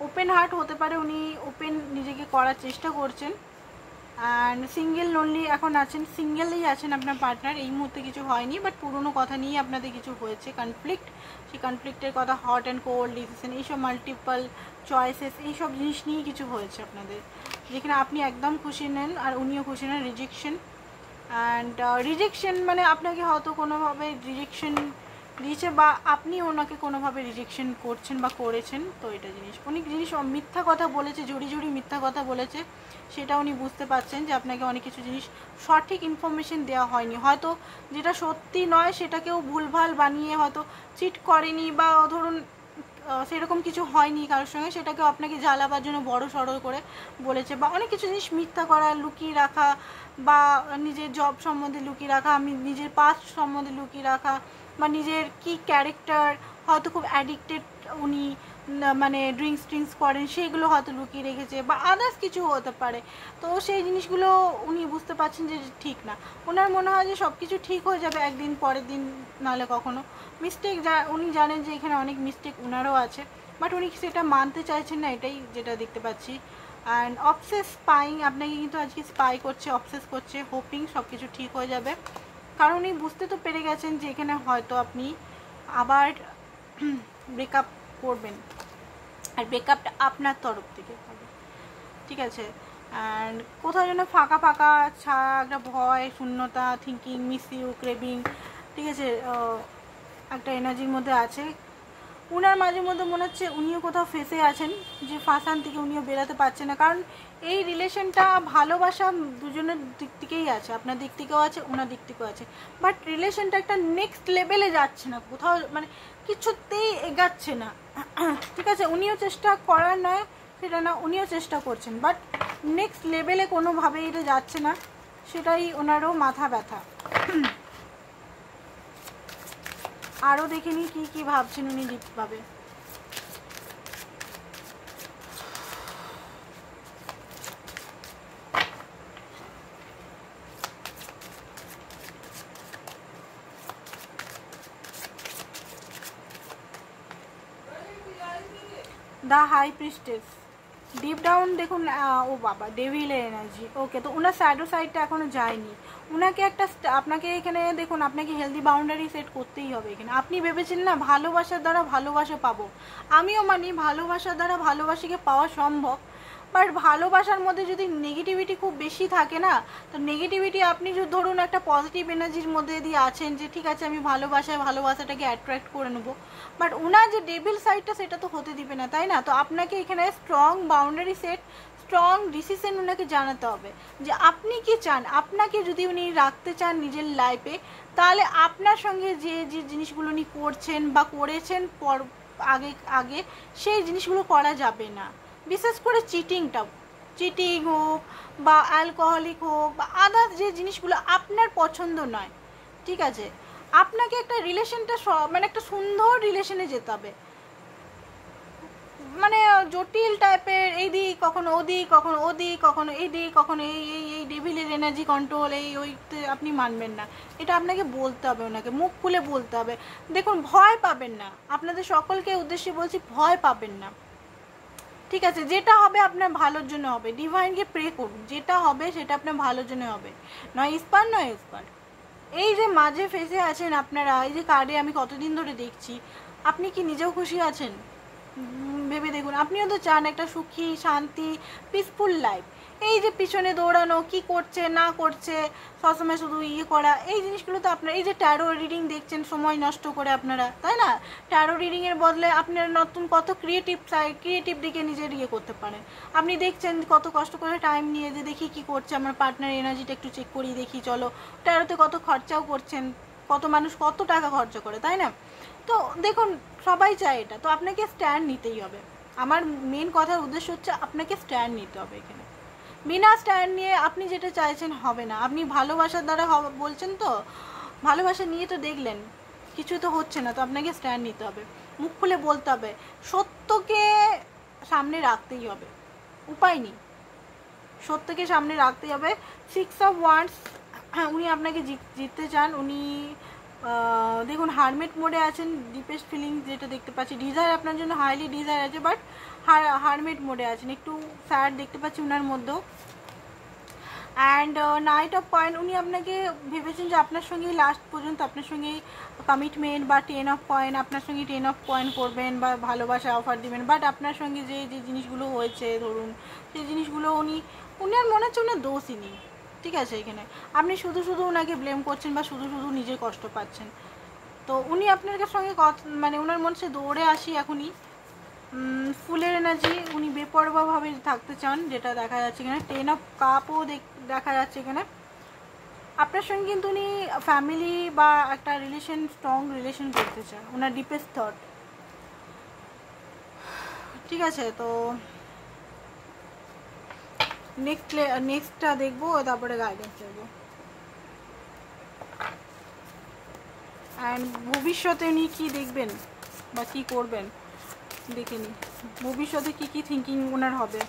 ওপেন হার্ট হতে পারে, উনি ওপেন নিজেকে করার চেষ্টা করছেন। অ্যান্ড সিঙ্গেল লোনলি এখন আছেন, সিঙ্গেলই আছেন আপনার পার্টনার, এই মুহূর্তে কিছু হয়নি, বাট পুরনো কথা নিয়ে আপনাদের কিছু হয়েছে কনফ্লিক্ট, সেই কনফ্লিক্টের কথা, হট অ্যান্ড কোল্ড ডিসিশন, এইসব মাল্টিপল চয়েসেস, এইসব জিনিস নিয়ে কিছু হয়েছে আপনাদের, যেখানে আপনি একদম খুশি নেন আর উনিও খুশি নেন। রিজেকশন, অ্যান্ড রিজেকশন মানে আপনাকে হয়তো কোনোভাবে রিজেকশন দিয়েছে, বা আপনি ওনাকে কোনোভাবে রিজেকশন করছেন বা করেছেন। তো এটা জিনিস, অনেক জিনিস মিথ্যা কথা বলেছে, জড়ি জড়ি মিথ্যা কথা বলেছে, সেটা উনি বুঝতে পারছেন যে আপনাকে অনেক কিছু জিনিস সঠিক ইনফরমেশন দেওয়া হয়নি, হয়তো যেটা সত্যি নয় সেটাকেও ভুলভাল বানিয়ে হয়তো চিট করেনি, বা ধরুন সেরকম কিছু হয়নি কারোর সঙ্গে, সেটাকেও আপনাকে জ্বালাবার জন্য বড় সড়ো করে বলেছে, বা অনেক কিছু জিনিস মিথ্যা করা, লুকিয়ে রাখা, বা নিজের জব সম্বন্ধে লুকিয়ে রাখা, আমি নিজের পাস্ট সম্বন্ধে লুকিয়ে রাখা, বা নিজের কি ক্যারেক্টার, হয়তো খুব অ্যাডিক্টেড উনি, মানে ড্রিঙ্কস করেন, সেইগুলো হয়তো লুকিয়ে রেখেছে, বা আদার্স কিছু হতে পারে। তো সেই জিনিসগুলো উনি বুঝতে পারছেন যে ঠিক না, ওনার মনে হয় যে সব কিছু ঠিক হয়ে যাবে একদিন, পরের দিন, নাহলে কখনো মিস্টেক, উনি জানেন যে এখানে অনেক মিস্টেক ওনারও আছে, বাট উনি সেটা মানতে চাইছেন না, এটাই যেটা দেখতে পাচ্ছি। অ্যান্ড অবসেস স্পাইং, আপনাকে কিন্তু আজকে স্পাই করছে, অবসেস করছে, হোপিং সব কিছু ঠিক হয়ে যাবে, কারণ উনি বুঝতে তো পেরে গেছেন যে এখানে হয়তো আপনি আবার ব্রেকআপ করবেন, আর ব্রেকআপটা আপনার তরফ থেকে হবে, ঠিক আছে। অ্যান্ড কোথাও যেন ফাঁকা ফাঁকা ছাড়া, একটা ভয়, শূন্যতা, থিঙ্কিং, মিস ইউ, ক্রেভিং, ঠিক আছে, একটা এনার্জির মধ্যে আছে উনার, মাঝে মধ্যে মনে হচ্ছে উনিও কোথাও ফেসে আছেন, যে ফাঁসান থেকে উনিও বেরোতে পারছেন না, কারণ এই রিলেশনটা ভালোবাসা দুজনের দিক থেকেই আছে, আপনার দিক থেকেও আছে, ওনার দিক থেকেও আছে, বাট রিলেশনটা একটা নেক্সট লেভেলে যাচ্ছে না, কোথাও মানে কিছুতেই এগাচ্ছে না, ঠিক আছে। উনিও চেষ্টা করার নয় সেটা না, উনিও চেষ্টা করছেন, বাট নেক্সট লেভেলে কোনোভাবেই এটা যাচ্ছে না, সেটাই ওনারও মাথা ব্যথা। আরও দেখে নিই কী কী ভাবছেন উনি ডিপভাবে। The high priestess, deep down দেখুন, ও বাবা, ডেভিলের এনার্জি, ওকে। তো ওনার স্যাডো সাইডটা এখনও যায়নি, ওনাকে একটা আপনাকে এখানে দেখুন, আপনাকে হেলদি বাউন্ডারি সেট করতেই হবে এখানে। আপনি ভেবেছেন না ভালোবাসার দ্বারা ভালোবাসা পাবো, আমিও মানি ভালোবাসার দ্বারা ভালোবাসাকে পাওয়া সম্ভব, বাট ভালোবাসার মধ্যে যদি নেগেটিভিটি খুব বেশি থাকে না, তো নেগেটিভিটি, আপনি যদি ধরুন একটা পজিটিভ এনার্জির মধ্যে দিয়ে আছেন, যে ঠিক আছে আমি ভালোবাসাটাকে অ্যাট্রাক্ট করে নেবো, বাট ওনার যে ডেভিল সাইডটা সেটা তো হতে দিবে না, তাই না। তো আপনাকে এখানে strong boundary set, strong decision ওনাকে জানাতে হবে যে আপনি কি চান। আপনাকে যদি উনি রাখতে চান নিজের লাইফে, তাহলে আপনার সঙ্গে যে যে জিনিসগুলো উনি করছেন বা করেছেন আগে আগে সেই জিনিসগুলো করা যাবে না, বিশেষ করে চিটিং হোক বা অ্যালকোহলিক হোক বা আদার্স যে জিনিসগুলো আপনার পছন্দ নয়, ঠিক আছে। আপনাকে একটা রিলেশনটা মানে একটা সুন্দর রিলেশনে যেতে হবে, মানে জটিল টাইপের এইদিক কখনো ওদিক, কখনো ওদিক কখনো এইদিক, কখনো এই এই এই ডেভিলের এনার্জি কন্ট্রোল, এই ওইতে আপনি মানবেন না, এটা আপনাকে বলতে হবে, ওনাকে মুখ খুলে বলতে হবে। দেখুন ভয় পাবেন না, আপনাদের সকলকে উদ্দেশ্যে বলছি, ভয় পাবেন না, ঠিক আছে। যেটা হবে আপনার ভালোর জন্য হবে, ডিভাইনকে প্রে করুন, যেটা হবে সেটা আপনার ভালোর জন্য হবে, নয় ইস্পার নয় ইস্পার। এই যে মাঝে ফেসে আছেন আপনারা, এই যে কার্ডে আমি কতদিন ধরে দেখছি, আপনি কি নিজেও খুশি আছেন? ভেবে দেখুন, আপনিও তো চান একটা সুখী, শান্তি, পিসফুল লাইফ। এই যে পিছনে দৌড়ানো, কি করছে না করছে, সবসময় শুধু করা, এই জিনিসগুলো তো আপনার, এই যে ট্যারো রিডিং দেখছেন সময় নষ্ট করে আপনারা, তাই না? ট্যারো রিডিংয়ের বদলে আপনারা নতুন কত ক্রিয়েটিভ দিকে নিজের করতে পারেন। আপনি দেখছেন কত কষ্ট করে টাইম নিয়ে যে দেখি কি করছে আমার পার্টনার, এনার্জিটা একটু চেক করি, দেখি চলো। ট্যারোতে কত খরচাও করছেন, কত মানুষ কত টাকা খরচা করে, তাই না? তো দেখুন, সবাই চায় এটা, তো আপনাকে স্ট্যান্ড নিতেই হবে। আমার মেন কথার উদ্দেশ্য হচ্ছে আপনাকে স্ট্যান্ড নিতে হবে। এখানে বিনা স্ট্যান্ড নিয়ে আপনি যেটা চাইছেন হবে না। আপনি ভালোবাসার দ্বারা বলছেন, তো ভালোবাসা নিয়ে তো দেখলেন কিছু তো হচ্ছে না, তো আপনাকে স্ট্যান্ড নিতে হবে, মুখ খুলে বলতে হবে, সত্যকে সামনে রাখতেই হবে, উপায় নেই, সত্যকে সামনে রাখতেই হবে। 6 অফ ওয়ান্ডস, উনি আপনাকে জিততে চান। উনি দেখুন হারমেট মোডে আছেন, ডিপেস্ট ফিলিং যেটা দেখতে পাচ্ছি, ডিজায়ার আপনার জন্য হাইলি ডিজায়ার আছে, বাট হারমেট মোডে আছেন, একটু স্যাড দেখতে পাচ্ছি ওনার মধ্যেও। অ্যান্ড নাইট অফ কয়েন, উনি আপনাকে ভেবেছেন যে আপনার সঙ্গেই লাস্ট পর্যন্ত আপনার সঙ্গেই কমিটমেন্ট, বা 10 অফ কয়েন, আপনার সঙ্গে 10 অফ কয়েন করবেন বা ভালোবাসা অফার দিবেন। বাট আপনার সঙ্গে যে যে জিনিসগুলো হয়েছে ধরুন, সেই জিনিসগুলো উনার মনে হচ্ছে ওনার দোষই নেই, ঠিক আছে? এখানে আপনি শুধু শুধু ওনাকে ব্লেম করছেন বা শুধু শুধু নিজে কষ্ট পাচ্ছেন। তো উনি আপনার সঙ্গে মানে ওনার মনে হচ্ছে দৌড়ে আসি এখনই। ফুলের এনার্জি, উনি বেপরোয়াভাবে থাকতে চান, যেটা দেখা যাচ্ছে এখানে। 10 অফ কাপও দেখা যাচ্ছে এখানে। আপনার সঙ্গে কিন্তু উনি ফ্যামিলি বা একটা রিলেশন, স্ট্রং রিলেশন করতে চান, ওনার ডিপেস্ট থট, ঠিক আছে? তো নেক্সটটা দেখবো, তারপরে গাইডেন্স দেবো। অ্যান্ড ভবিষ্যতে উনি কী দেখবেন বা কী করবেন দেখে নিই, ভবিষ্যতে কী কী থিঙ্কিং ওনার হবে।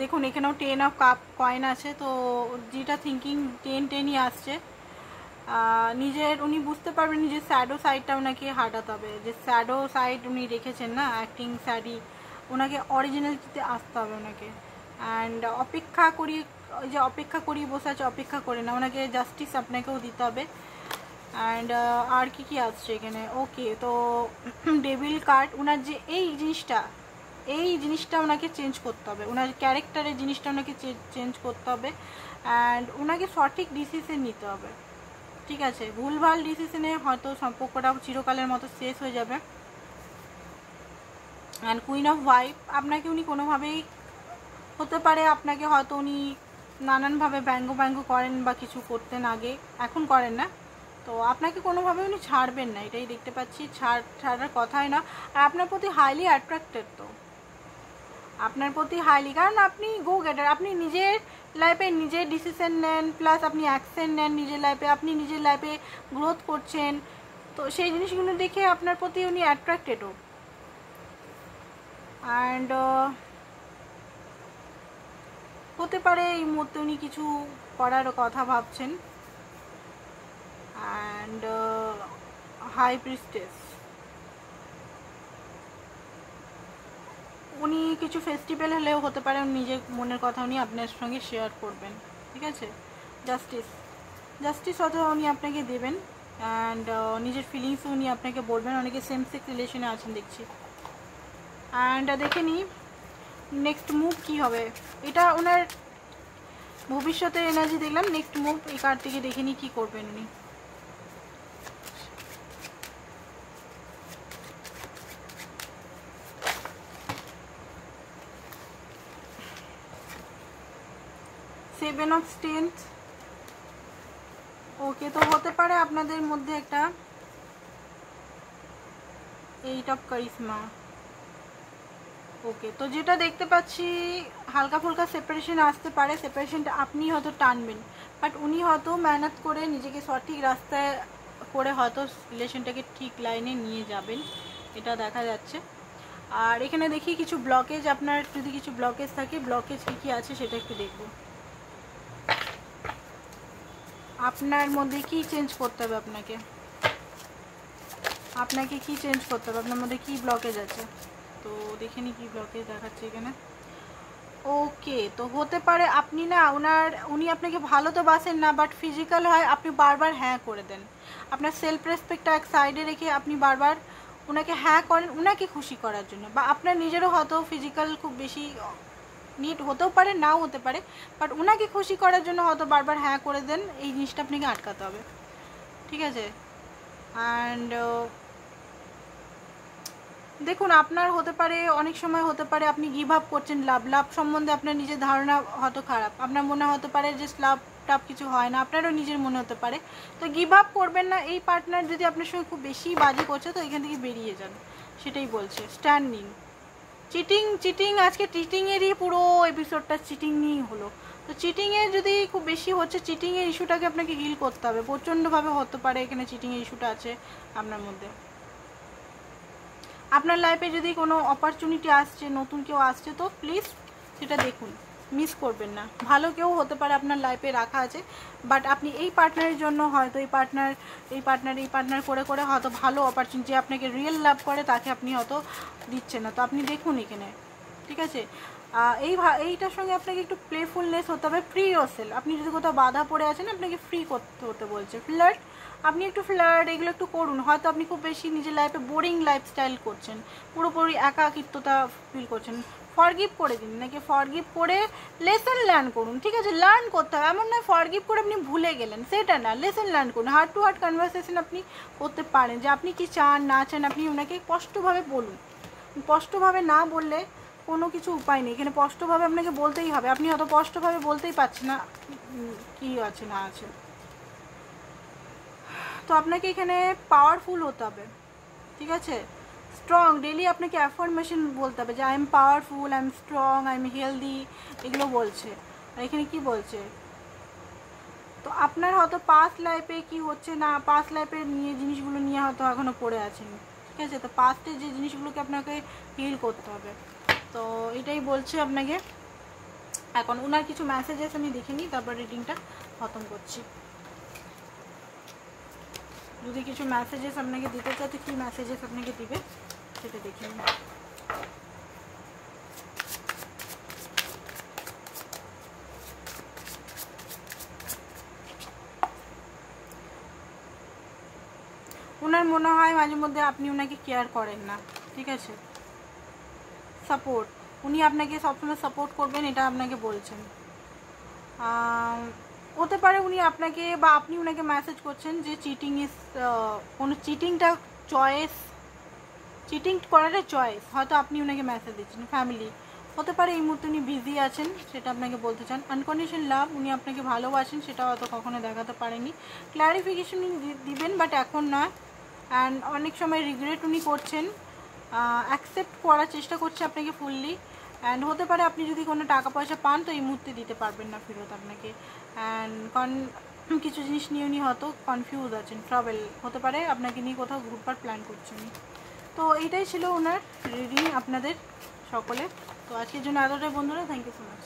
দেখুন এখানেও 10 অফ কাপ কয়েন আছে, তো যেটা থিঙ্কিং 10-10ই আসছে। উনি বুঝতে পারবেন নিজের স্যাডো সাইডটা ওনাকে হাঁটাতে হবে, যে স্যাডো সাইড উনি রেখেছেন না, অ্যাক্টিং স্যাডি, ওনাকে অরিজিনালিটিতে আসতে হবে ওনাকে। অ্যান্ড অপেক্ষা করিয়ে বসে আছে, অপেক্ষা করে না, ওনাকে জাস্টিস আপনাকেও দিতে হবে। অ্যান্ড আর কি আসছে এখানে? ওকে, তো ডেভিল কার্ড, ওনার যে এই জিনিসটা ওনাকে চেঞ্জ করতে হবে, ওনার ক্যারেক্টারের জিনিসটা ওনাকে চেঞ্জ করতে হবে। অ্যান্ড ওনাকে সঠিক ডিসিশন নিতে হবে, ঠিক আছে? ভুলভাল ডিসিশনে হয়তো সম্পর্কটা চিরকালের মতো শেষ হয়ে যাবে। অ্যান্ড কুইন অফ ওয়াইফ, আপনাকে উনি কোনোভাবেই, হতে পারে আপনাকে হয়তো উনি নানানভাবে ব্যঙ্গ করেন বা কিছু করতেন আগে, এখন করেন না, তো আপনাকে কোনোভাবে উনি ছাড়বেন না, এটাই দেখতে পাচ্ছি। ছাড়ার কথাই না। আর আপনার প্রতি হাইলি অ্যাট্রাক্টেড, তো আপনার প্রতি হাইলি, কারণ আপনি গো গেটার, আপনি নিজের লাইফে নিজের ডিসিশন নেন, প্লাস আপনি অ্যাকশন নেন নিজের লাইফে, আপনি নিজের লাইফে গ্রোথ করছেন, তো সেই জিনিসগুলো দেখে আপনার প্রতি উনি অ্যাট্রাক্টেডও। অ্যান্ড হতে পারে এই মুহূর্তে উনি কিছু করার কথা ভাবছেন। অ্যান্ড হাই প্রিস্টেস, উনি কিছু ফেস্টিভ্যাল হলেও হতে পারে নিজের মনের কথা উনি আপনার সঙ্গে শেয়ার করবেন, ঠিক আছে? জাস্টিস হয়তো উনি আপনাকে দেবেন। অ্যান্ড নিজের ফিলিংসও উনি আপনাকে বলবেন, অনেকে সেম সেক্স রিলেশনে আছেন দেখছি। অ্যান্ড দেখে নিই নেক্সট মুভ কী হবে, এটা ওনার ভবিষ্যতের এনার্জি দেখলাম। নেক্সট মুভ এই কার্ড থেকে দেখে নিই কী করবেন উনি। সেভেন অফ স্ট্রেংথ, ওকে, তো হতে পারে আপনাদের মধ্যে একটা 8 অফ কারিশমা। ওকে, তো যেটা দেখতে পাচ্ছি হালকা ফুলকা সেপারেশন আসতে পারে, সেপারেশনটা আপনি হয়তো টানবেন, বাট উনি হয়তো মেহনত করে নিজেকে সঠিক রাস্তায় করে হয়তো রিলেশনটাকে ঠিক লাইনে নিয়ে যাবেন, এটা দেখা যাচ্ছে। আর এখানে দেখি কিছু ব্লকেজ, আপনার যদি কিছু ব্লকেজ থাকে, ব্লকেজ কী কী আছে সেটা একটু দেখব। আপনার মধ্যে কি চেঞ্জ করতে হবে, আপনাকে কি চেঞ্জ করতে হবে, আপনার মধ্যে কি ব্লকেজ আছে, তো দেখে নি কি ব্লকেজ দেখাচ্ছে এখানে। ওকে, তো হতে পারে আপনি না উনি আপনাকে ভালো তো বাসেন না, বাট ফিজিক্যাল হয় আপনি বারবার হ্যাঁ করে দেন। আপনার সেলফ রেসপেক্টটা এক সাইডে রেখে আপনি বারবার ওনাকে হ্যাঁ করেন ওনাকে খুশি করার জন্য, বা আপনার নিজেরও হয়তো ফিজিক্যাল খুব বেশি নিড হতেও পারে, নাও হতে পারে, বাট ওনাকে খুশি করার জন্য হয়তো বারবার হ্যাঁ করে দেন। এই জিনিসটা আপনাকে আটকাতে হবে, ঠিক আছে? অ্যান্ড দেখুন, আপনার হতে পারে অনেক সময় হতে পারে আপনি গিভ আপ করছেন লাভ সম্বন্ধে, আপনার নিজের ধারণা হয়তো খারাপ, আপনার মনে হতে পারে যে লাভ টাভ কিছু হয় না, আপনারও নিজের মনে হতে পারে। তো গিভ আপ করবেন না। এই পার্টনার যদি আপনার সঙ্গে খুব বেশি বাজি করছে তো এখান থেকে বেরিয়ে যান, সেটাই বলছে। স্ট্যান্ড নিন। চিটিং আজকে চিটিংয়েরই পুরো এপিসোডটা চিটিং নিয়েই হলো। তো চিটিংয়ে যদি খুব বেশি হচ্ছে, চিটিংয়ের ইস্যুটাকে আপনাকে হিল করতে হবে। প্রচণ্ডভাবে হতে পারে এখানে চিটিংয়ের ইস্যুটা আছে আপনার মধ্যে। আপনার লাইফে যদি কোনো অপরচুনিটি আসছে, নতুন কেউ আসছে, তো প্লিজ সেটা দেখুন, মিস করবেন না। ভালো কেউ হতে পারে আপনার লাইফে রাখা আছে, বাট আপনি এই পার্টনারের জন্য হয়তো এই পার্টনার করে করে হয়তো ভালো অপরচুনিটি, যে আপনাকে রিয়েল লাভ করে তাকে আপনি হয়তো দিচ্ছেন না। তো আপনি দেখুন এখানে, ঠিক আছে? এইটার সঙ্গে আপনাকে একটু প্লেফুলনেস হতে হবে, ফ্রি ইয়োরসেলফ। আপনি যদি কোথাও বাধা পড়ে আছেন, আপনাকে ফ্রি করতে হতে বলছে। ফ্লার্ট, আপনি একটু ফ্লার্ট এগুলো একটু করুন। হয়তো আপনি খুব বেশি নিজের লাইফে বোরিং লাইফস্টাইল করছেন, পুরোপুরি একাকিত্বতা ফিল করছেন। ফরগিভ করে দিন, নাকি ফরগিভ করে লেসন লার্ন করুন, ঠিক আছে? লার্ন করতে হবে, এমন নয় ফরগিভ করে আপনি ভুলে গেলেন, সেটা না। লেসন লার্ন করুন, হার্ট টু হার্ট কনভারসেশন আপনি করতে পারেন, যে আপনি কি চান না চান আপনি ওনাকে স্পষ্টভাবে বলুন। স্পষ্টভাবে না বললে কোনো কিছু উপায় নেই, এখানে স্পষ্টভাবে আপনাকে বলতেই হবে। আপনি হয়তো স্পষ্টভাবে বলতেই পারছেন না কি আছে না আছে। তো আপনাকে এখানে পাওয়ারফুল হতে হবে, ঠিক আছে? স্ট্রং, ডেলি আপনাকে অ্যাফার্মেশন বলতে হবে যে I am powerful, I am strong, I am healthy, এগুলো বলছে। আর এখানে কি বলছে, তো আপনার হয়তো পাস্ট লাইফে কি হচ্ছে না, পাস্ট লাইফের নিয়ে জিনিসগুলো নিয়ে হয়তো এখনও পড়ে আছেন, ঠিক আছে? তো পাস্টের যে জিনিসগুলোকে আপনাকে হিল করতে হবে। তো এটাই বলছে আপনাকে। এখন ওনার কিছু মেসেজেস আমি দেখে নিই, তারপর রিডিংটা খতম করছি। যদি কিছু মেসেজেস আপনাকে দিতে চাই তো কী মেসেজেস আপনাকে দিবে সেটা দেখে নিন। ওনার মনে হয় মাঝে মধ্যে আপনি ওনাকে কেয়ার করেন না, ঠিক আছে? সাপোর্ট, উনি আপনাকে সবসময় সাপোর্ট করবেন, এটা আপনাকে বলছেন। হতে পারে উনি আপনাকে বা আপনি ওনাকে মেসেজ করছেন যে চিটিং ইজ, কোনো চিটিংটা চয়েস, চিটিং করাটা চয়েস, হয়তো আপনি ওনাকে মেসেজ দিচ্ছেন। ফ্যামিলি, হতে পারে এই মুহূর্তে উনি বিজি আছেন, সেটা আপনাকে বলতে চান। আনকন্ডিশনাল লাভ, উনি আপনাকে ভালোবাসেন, সেটা হয়তো কখনো দেখাতে পারেনি। ক্ল্যারিফিকেশন উনি দিবেন, বাট এখন নয়। অ্যান্ড অনেক সময় রিগ্রেট উনি করছেন, অ্যাকসেপ্ট করার চেষ্টা করছে আপনাকে ফুললি। অ্যান্ড হতে পারে আপনি যদি কোনো টাকা পয়সা পান তো এই মুহূর্তে দিতে পারবেন না ফেরত আপনাকে। অ্যান্ড কিছু জিনিস নিয়ে উনি হয়তো কনফিউজ আছেন, ট্রাভেল হতে পারে আপনাকে নিয়ে কোথাও ঘুরবার প্ল্যান করছেন। তো এইটাই ছিল ওনার রিডিং আপনাদের সকলে। তো আজকের জন্য এতটাই বন্ধুরা, থ্যাংক ইউ সো মাচ।